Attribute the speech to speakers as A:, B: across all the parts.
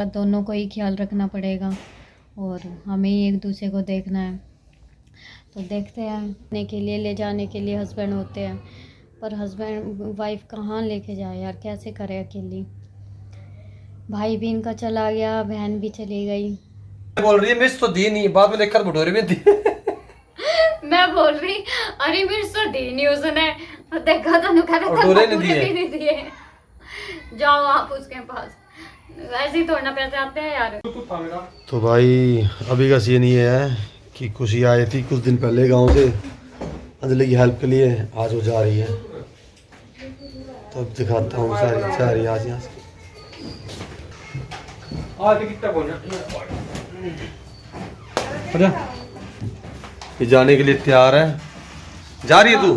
A: दोनों को ही ख्याल रखना पड़ेगा और हमें ही एक दूसरे को देखना है। तो देखते हैं, आने के लिए ले जाने के लिए हस्बैंड होते हैं, पर हस्बैंड वाइफ कहाँ लेके जाए यार, कैसे करे अकेली। भाई भी इनका चला गया, बहन भी चली गई।
B: बोल रही है मिर्च तो दी नहीं, बाद में देखकर भटोरे में दी।
A: मैं बोल रही अरे मिर्च तो दी नहीं उसने, देखा तो
B: भटोरे नहीं
A: दिए। जाओ आप उसके पास, वैसे ही थोड़ा पैसे आते हैं यार।
B: तो भाई अभी का सीन ये है कि खुशी आई थी कुछ दिन पहले गांव से अंजलि की हेल्प के लिए, आज वो जा रही है। तो अब दिखाता हूँ सारी आज यहाँ से। ये जाने के लिए तैयार है, जा रही है तू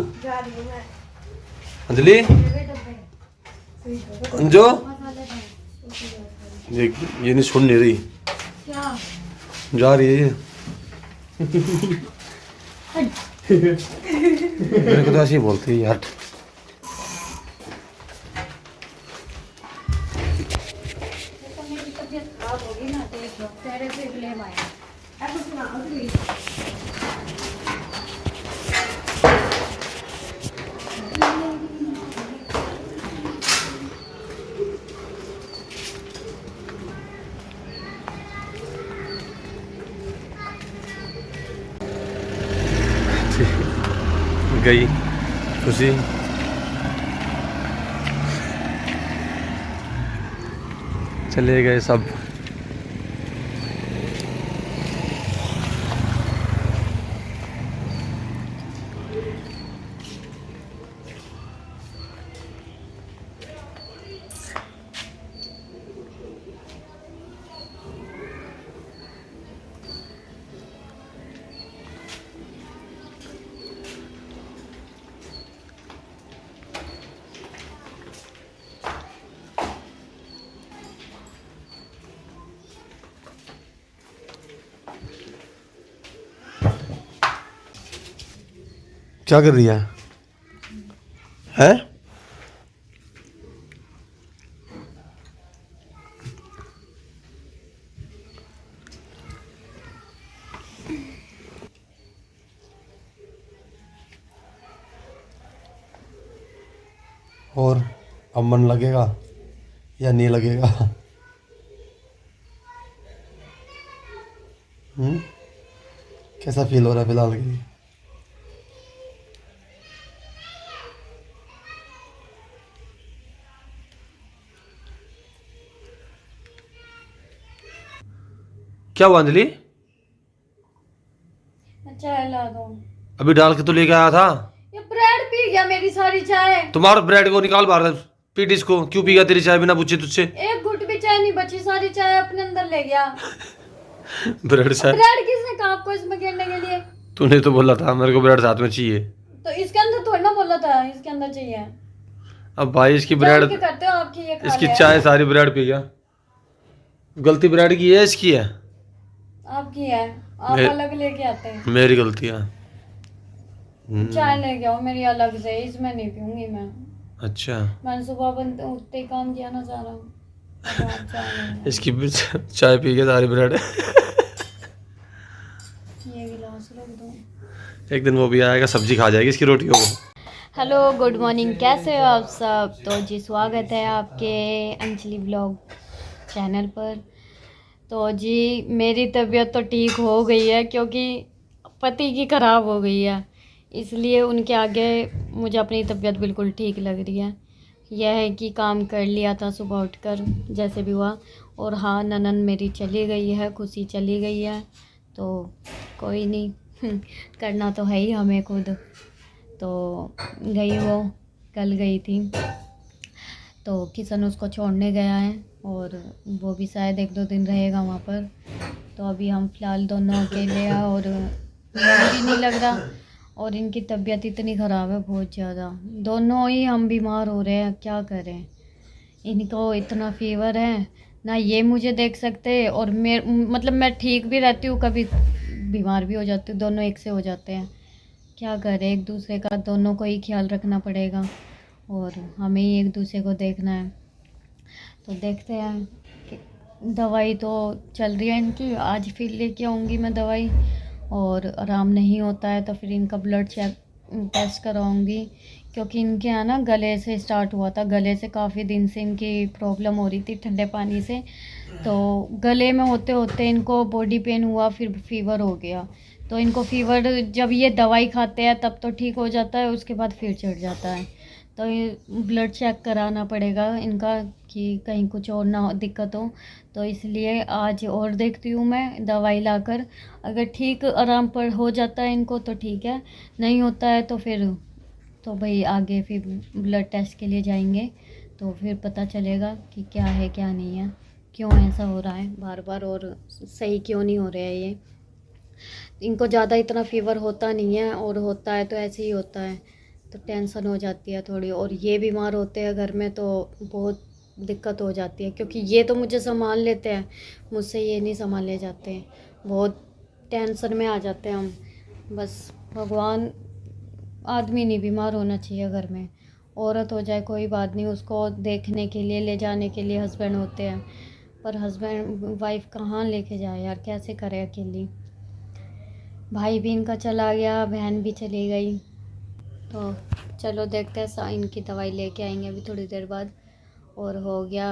B: अंजलि? अंजो ये नहीं सुन नहीं रही,
A: क्या
B: जा रही है ये। मेरे को तो ऐसे ही बोलती है यार।
A: मेरी तबीयत खराब होगी ना तो एक तेरे से ब्लेम आया।
B: गई खुशी, चले गए सब। क्या कर रही है हैं? और अब मन लगेगा या नहीं लगेगा? कैसा फील हो रहा है फिलहाल के लिए? क्या हुआ अंजलि?
A: चाय ला दो।
B: अभी डाल के तो लेके आया था।
A: ये ब्रेड पी गया मेरी सारी चाय।
B: तुम्हारा ब्रेड को निकाल बाहर, पीट इसको। क्यों पी गया तेरी चाय बिना पूछे तुझसे?
A: एक घुट भी चाय नहीं बची, सारी चाय अपने अंदर ले गया।
B: ब्रेड से
A: ब्रेड किसने कहा आपको इसमें गिरने के लिए?
B: तूने तो बोला था मेरे को ब्रेड साथ में चाहिए।
A: तो इसके अंदर थोड़ी ना बोला था इसके अंदर चाहिए।
B: अब भाई इसकी
A: जान
B: ब्रेड,
A: के करते हो आपकी ये खा
B: इसकी
A: लिया।
B: चाय सारी ब्रेड पी गया। गलती ब्रेड की है इसकी है?
A: आपकी है, आप अलग लेके आते हैं।
B: मेरी गलती है।
A: चाय लेके आओ मेरी अलग से, इसमें नहीं पीऊंगी मैं।
B: अच्छा,
A: मैंने सुबह उठते ही काम किया ना सारा। अब आप चाय ले लो।
B: इसकी चाय पी के सारी ब्रेड।
A: ये गिलास रख दो।
B: एक दिन वो भी आएगा, सब्जी खा जाएगी इसकी रोटियों को।
A: हेलो गुड मॉर्निंग, कैसे हो आप सब? तो जी स्वागत है आपके अंजलि ब्लॉग चैनल पर। तो जी मेरी तबीयत तो ठीक हो गई है क्योंकि पति की ख़राब हो गई है, इसलिए उनके आगे मुझे अपनी तबीयत बिल्कुल ठीक लग रही है। यह है कि काम कर लिया था सुबह उठकर जैसे भी हुआ। और हाँ, ननन मेरी चली गई है, खुशी चली गई है, तो कोई नहीं। करना तो है ही हमें खुद। तो गई वो, कल गई थी, तो किशन उसको छोड़ने गया है और वो भी शायद 1-2 दिन रहेगा वहाँ पर। तो अभी हम फ़िलहाल दोनों अकेले हैं और मन भी नहीं लग रहा। और इनकी तबीयत इतनी ख़राब है बहुत ज़्यादा, दोनों ही हम बीमार हो रहे हैं, क्या करें। इनको इतना फीवर है ना, ये मुझे देख सकते और मतलब मैं ठीक भी रहती हूँ, कभी बीमार भी हो जाती हूँ, दोनों एक से हो जाते हैं। क्या करें, एक दूसरे का दोनों को ही ख्याल रखना पड़ेगा और हमें ही एक दूसरे को देखना है। तो देखते हैं कि दवाई तो चल रही है इनकी, आज फिर लेके आऊँगी मैं दवाई, और आराम नहीं होता है तो फिर इनका ब्लड चेक टेस्ट कराऊंगी, क्योंकि इनके यहाँ ना गले से स्टार्ट हुआ था, गले से काफ़ी दिन से इनकी प्रॉब्लम हो रही थी ठंडे पानी से, तो गले में होते होते इनको बॉडी पेन हुआ, फिर फीवर हो गया। तो इनको फीवर जब ये दवाई खाते हैं तब तो ठीक हो जाता है, उसके बाद फिर चढ़ जाता है। तो ये ब्लड चेक कराना पड़ेगा इनका कि कहीं कुछ और ना दिक्कत हो, तो इसलिए आज और देखती हूँ मैं दवाई लाकर, अगर ठीक आराम पर हो जाता है इनको तो ठीक है, नहीं होता है तो फिर तो भाई आगे फिर ब्लड टेस्ट के लिए जाएंगे, तो फिर पता चलेगा कि क्या है क्या नहीं है, क्यों ऐसा हो रहा है बार बार और सही क्यों नहीं हो रहा है। ये इनको ज़्यादा इतना फीवर होता नहीं है, और होता है तो ऐसे ही होता है, तो टेंशन हो जाती है थोड़ी, और ये बीमार होते हैं घर में तो बहुत दिक्कत हो जाती है, क्योंकि ये तो मुझे संभाल लेते हैं, मुझसे ये नहीं संभाले जाते हैं, बहुत टेंशन में आ जाते हैं हम। बस भगवान, आदमी नहीं बीमार होना चाहिए घर में, औरत हो जाए कोई बात नहीं, उसको देखने के लिए ले जाने के लिए हस्बैंड होते हैं, पर हस्बैंड वाइफ कहाँ लेके जाए यार, कैसे करे अकेली। भाई भी इनका चला गया, बहन भी चली गई, तो चलो देखते हैं, इनकी दवाई लेके आएंगे अभी थोड़ी देर बाद, और हो गया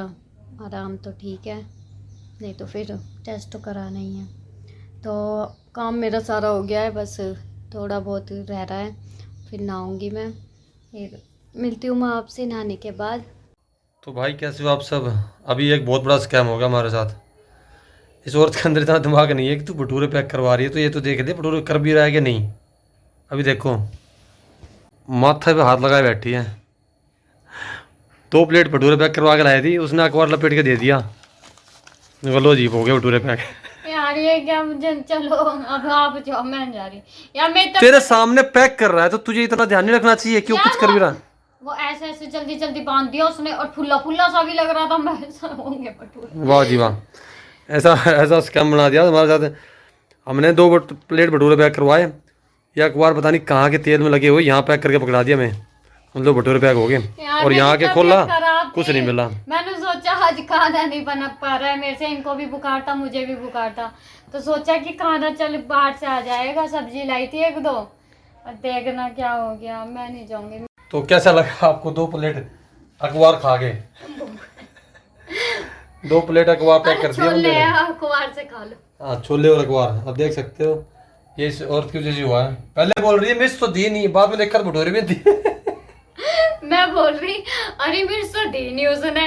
A: आराम तो ठीक है, नहीं तो फिर टेस्ट तो कराना ही है। तो काम मेरा सारा हो गया है, बस थोड़ा बहुत रह रहा है, फिर नहाऊंगी मैं, फिर मिलती हूँ मैं आपसे नहाने के बाद।
B: तो भाई कैसे हो आप सब। अभी एक बहुत बड़ा स्कैम हो गया हमारे साथ। इस औरत के अंदर इतना दिमाग नहीं है कि तू भटूरे पैक करवा रही है, तो ये तो देख दे भटूरे कर भी रहा है कि नहीं। अभी देखो माथे पे हाथ लगाए बैठी है। 2 प्लेट भटूरे पैक करवा के लाई थी, उसने अखबार लपेट के दे दिया, लो जी हो गए भटूरे पैक।
A: यार ये क्या, मुझे चलो अब आप जाओ, मैं जा रही यार, मैं तब
B: तेरे सामने पैक कर रहा है तो तुझे इतना ध्यान नहीं रखना चाहिए, क्यों कुछ कर भी रहा।
A: वो ऐसे ऐसे जल्दी जल्दी बांध दिया उसने, और फुल्ला फुल्ला सा भी लग रहा था, मैं होंगे भटूरे।
B: वाह जी वाह, ऐसा ऐसा स्कैम बना दिया हमारे साथ। हमने 2 प्लेट भटूरे पैक करवाए, या अखबार पता नहीं कहाँ के तेल में लगे हुए यहाँ पैक करके पकड़ा दिया मैं, मतलब भटूरे पैक हो गए। और यहाँ के खोला कुछ नहीं मिला।
A: मैंने सोचा आज खाना नहीं बना पा रहा है मेरे से, इनको भी बुखार था मुझे भी बुखार था, तो सोचा कि खाना चल बाहर से आ जाएगा, सब्जी लाई थी 1-2, और देखना क्या हो गया, मैं नहीं जाऊंगी।
B: तो कैसा लगा आपको 2 प्लेट अखबार खा के? 2 प्लेट अखबार पैक कर दिया
A: छोले अखबार से खा लो।
B: हाँ छोले और अखबार, अब देख सकते हो ये इस औरत की वजह से हुआ है। पहले बोल रही है मिर्च तो दी नहीं, बाद में देखकर भटूरे भी दी।
A: मैं बोल रही अरे मिर्च तो दी नहीं उसने,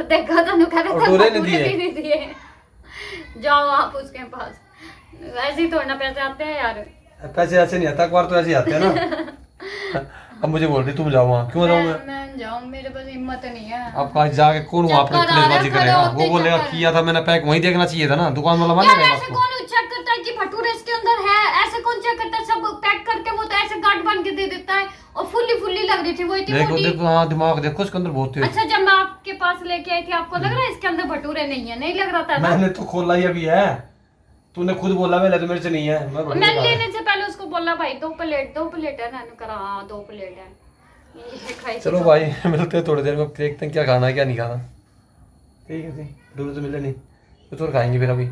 A: देखा तो भटूरे नहीं दिए। जाओ आप उसके पास, ऐसे ही थोड़ा पैसे आते हैं यार।
B: पैसे ऐसे नहीं आता, अखबार तो ऐसे ही आते हैं ना। अब मुझे बोल रही तुम जाओ वहाँ, क्यों जाऊँ
A: मैं जाऊँ, मेरे पास हिम्मत नहीं है।
B: अब कहाँ जाके कौन वहाँ पर प्लेसबाजी करेगा? वो बोलेगा किया था मैंने पैक, वहीं देखना चाहिए था ना, दुकान वाला मानेगा
A: ऐसे कौन चेक करता है कि भटूरे इसके अंदर है, ऐसे कौन चेक करता है? सब पैक करके वो तो ऐसे गांठ बन के दे देता है, और फुल्ली फुल्ली लग रही थी वो इतनी मोटी।
B: देखो हाँ दिमाग देखो इसके अंदर बहुत तेज।
A: अच्छा जब मैं आपके पास लेके आई थी आपको लग रहा है इसके अंदर भटूरे नहीं है? नहीं लग रहा था ना?
B: मैंने तो खोला ही अभी है, तूने खुद बोला मैंने तो मेरे से नहीं है।
A: मैं लेने से पहले उसको बोला भाई 2 प्लेट है ना, करा हाँ 2 प्लेट है।
B: चलो भाई मिलते हैं थोड़ी देर में, देखते हैं क्या खाना है क्या नहीं खाना। ठीक है जी, दूर तो मिले नहीं तो खाएंगे फिर अभी।